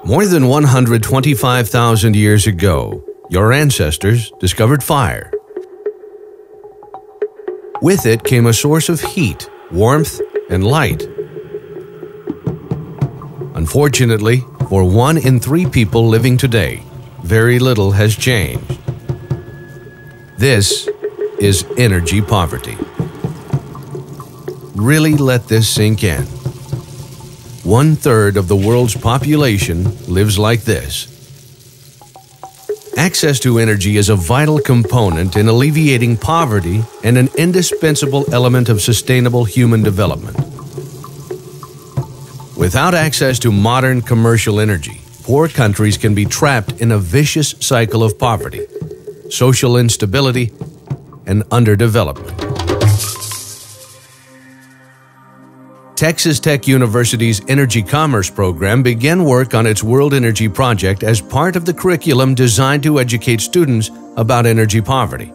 More than 125,000 years ago, your ancestors discovered fire. With it came a source of heat, warmth, and light. Unfortunately, for 1 in 3 people living today, very little has changed. This is energy poverty. Really let this sink in. 1/3 of the world's population lives like this. Access to energy is a vital component in alleviating poverty and an indispensable element of sustainable human development. Without access to modern commercial energy, poor countries can be trapped in a vicious cycle of poverty, social instability, and underdevelopment. Texas Tech University's Energy Commerce program began work on its World Energy Project as part of the curriculum designed to educate students about energy poverty.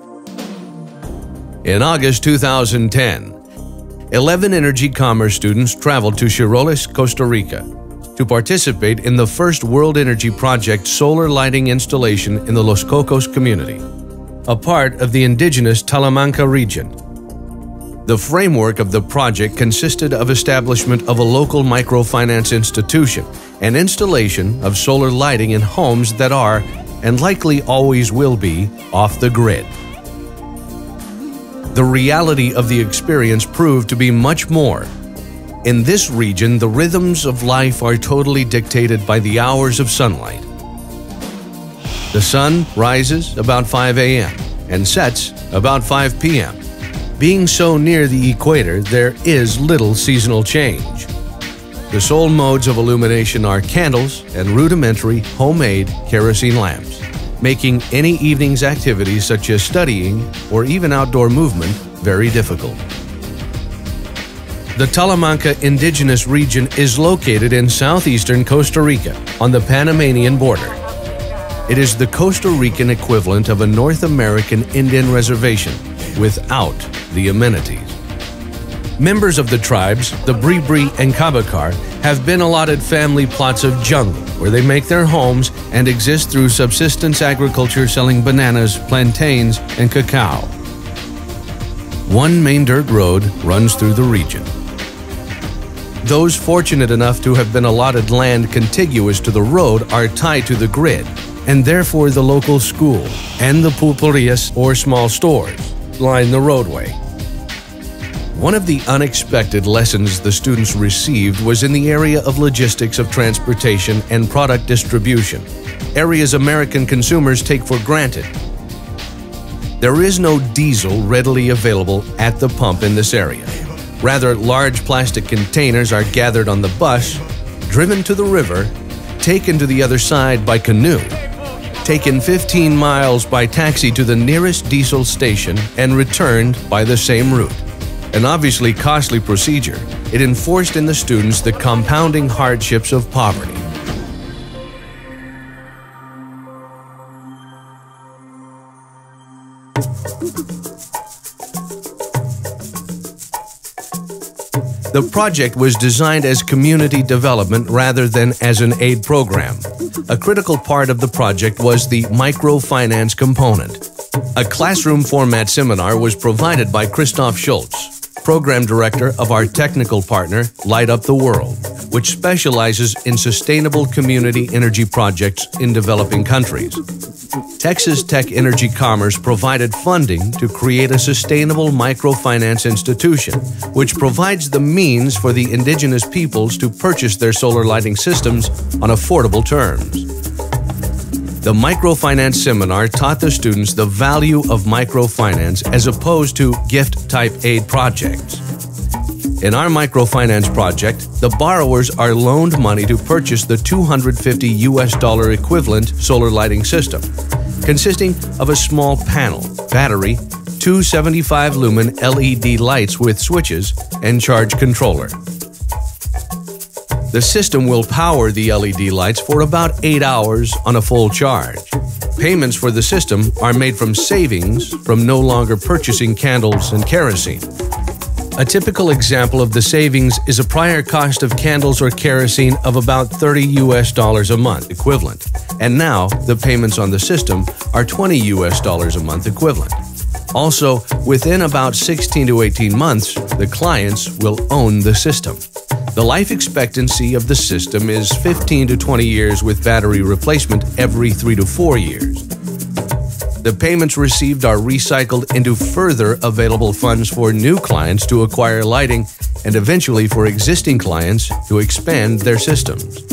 In August 2010, 11 Energy Commerce students traveled to Rawls, Costa Rica, to participate in the first World Energy Project solar lighting installation in the Los Cocos community, a part of the Indigenous Talamanca region. The framework of the project consisted of establishment of a local microfinance institution and installation of solar lighting in homes that are, and likely always will be, off the grid. The reality of the experience proved to be much more. In this region, the rhythms of life are totally dictated by the hours of sunlight. The sun rises about 5 a.m. and sets about 5 p.m. Being so near the equator, there is little seasonal change. The sole modes of illumination are candles and rudimentary homemade kerosene lamps, making any evening's activities such as studying or even outdoor movement very difficult. The Talamanca Indigenous region is located in southeastern Costa Rica on the Panamanian border. It is the Costa Rican equivalent of a North American Indian reservation without the amenities. Members of the tribes, the Bribri and Cabakar, have been allotted family plots of jungle where they make their homes and exist through subsistence agriculture selling bananas, plantains, and cacao. One main dirt road runs through the region. Those fortunate enough to have been allotted land contiguous to the road are tied to the grid, and therefore the local school and the pulperias or small stores line the roadway. One of the unexpected lessons the students received was in the area of logistics of transportation and product distribution, areas American consumers take for granted. There is no diesel readily available at the pump in this area. Rather, large plastic containers are gathered on the bus, driven to the river, taken to the other side by canoe, taken 15 miles by taxi to the nearest diesel station, and returned by the same route. An obviously costly procedure, it enforced in the students the compounding hardships of poverty. The project was designed as community development rather than as an aid program. A critical part of the project was the Microfinance Component. A classroom format seminar was provided by Christoph Schultz, program director of our technical partner, Light Up the World, which specializes in sustainable community energy projects in developing countries. Texas Tech Energy Commerce provided funding to create a sustainable microfinance institution, which provides the means for the indigenous peoples to purchase their solar lighting systems on affordable terms. The microfinance seminar taught the students the value of microfinance as opposed to gift-type aid projects. In our microfinance project, the borrowers are loaned money to purchase the $250 equivalent solar lighting system, consisting of a small panel, battery, 2 75-lumen LED lights with switches, and charge controller. The system will power the LED lights for about 8 hours on a full charge. Payments for the system are made from savings from no longer purchasing candles and kerosene. A typical example of the savings is a prior cost of candles or kerosene of about $30 a month equivalent, and now the payments on the system are $20 a month equivalent. Also, within about 16 to 18 months, the clients will own the system. The life expectancy of the system is 15 to 20 years with battery replacement every 3 to 4 years. The payments received are recycled into further available funds for new clients to acquire lighting and eventually for existing clients to expand their systems.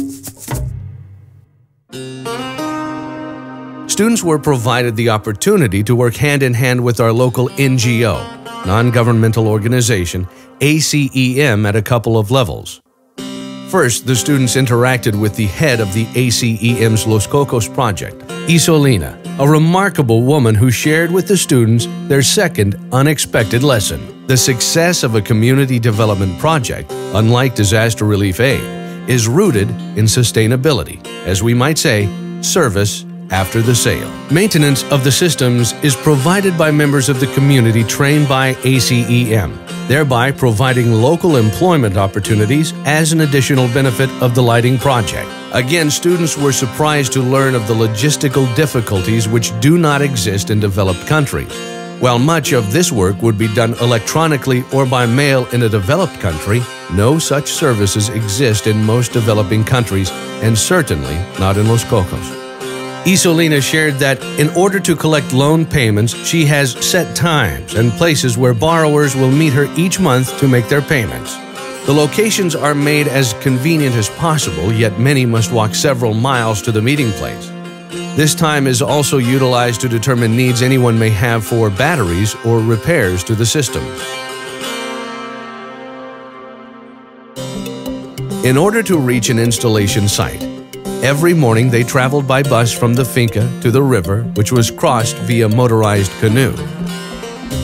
Students were provided the opportunity to work hand-in-hand with our local NGO, non-governmental organization, ACEM, at a couple of levels. First, the students interacted with the head of the ACEM's Los Cocos project, Isolina, a remarkable woman who shared with the students their second unexpected lesson. The success of a community development project, unlike disaster relief aid, is rooted in sustainability, as we might say, service after the sale. Maintenance of the systems is provided by members of the community trained by ACEM, thereby providing local employment opportunities as an additional benefit of the lighting project. Again, students were surprised to learn of the logistical difficulties which do not exist in developed countries. While much of this work would be done electronically or by mail in a developed country, no such services exist in most developing countries, and certainly not in Los Cocos. Isolina shared that in order to collect loan payments, she has set times and places where borrowers will meet her each month to make their payments. The locations are made as convenient as possible, yet many must walk several miles to the meeting place. This time is also utilized to determine needs anyone may have for batteries or repairs to the systems. In order to reach an installation site, every morning they traveled by bus from the finca to the river, which was crossed via motorized canoe.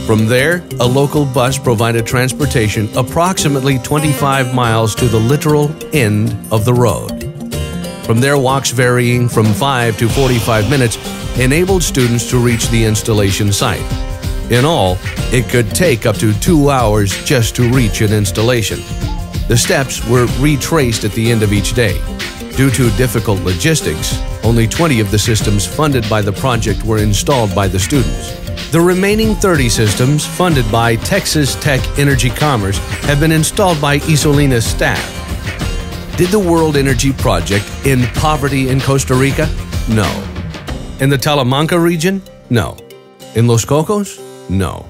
From there, a local bus provided transportation approximately 25 miles to the literal end of the road. From there, walks varying from 5 to 45 minutes enabled students to reach the installation site. In all, it could take up to 2 hours just to reach an installation. The steps were retraced at the end of each day. Due to difficult logistics, only 20 of the systems funded by the project were installed by the students. The remaining 30 systems, funded by Texas Tech Energy Commerce, have been installed by Isolina's staff. Did the World Energy Project end poverty in Costa Rica? No. In the Talamanca region? No. In Los Cocos? No.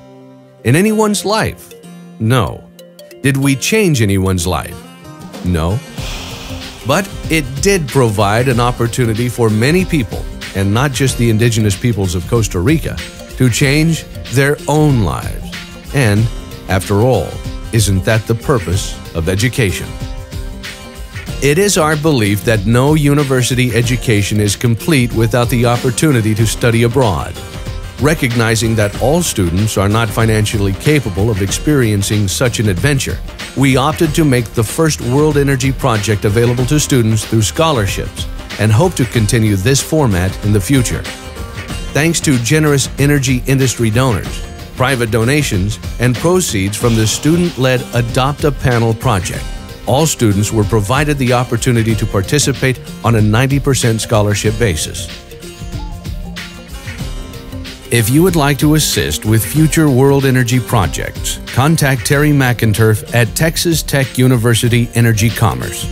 In anyone's life? No. Did we change anyone's life? No. But it did provide an opportunity for many people, and not just the indigenous peoples of Costa Rica, to change their own lives. And, after all, isn't that the purpose of education? It is our belief that no university education is complete without the opportunity to study abroad. Recognizing that all students are not financially capable of experiencing such an adventure, we opted to make the first World Energy Project available to students through scholarships and hope to continue this format in the future. Thanks to generous energy industry donors, private donations, and proceeds from the student-led Adopt a Panel project, all students were provided the opportunity to participate on a 90% scholarship basis. If you would like to assist with future World Energy projects, contact Terry McInturf at Texas Tech University Energy Commerce.